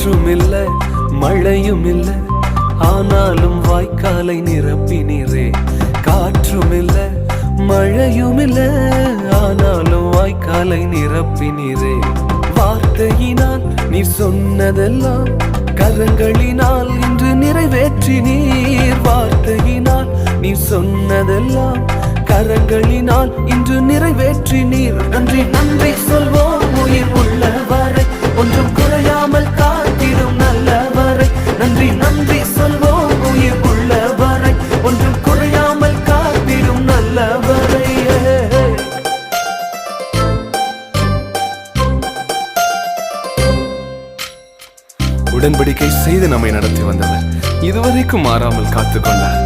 காற்றும் இல்ல மழையும் இல்ல ஆனாலும் வாய்க்காலை நிரப்பினீரே. காற்றும் இல்ல மழையும் இல்ல ஆனாலும் வாய்க்காலை நிரப்பினீரே. வார்த்தையினால் நீ சொன்னதெல்லாம் கரங்களினால் இன்று நிறைவேற்றினீர். வார்த்தையினால் நீ சொன்னதெல்லாம் கரங்களினால் இன்று நிறைவேற்றினீர். நன்றி நன்றி சொல்வோம் உயிர் உள்ளவரை, ஒன்றும் குறையாமல் காத்திடும் நல்லவரை. நன்றி நன்றி சொல்வோம் உயிர் உள்ளவரை, ஒன்றும் குறையாமல் காத்திடும் நல்லவரை. உடன்படிக்கை செய்து நம்மை நடத்தி வந்தவர் இதுவரைக்கும் மாறாமல் காத்துக்கொண்டார்.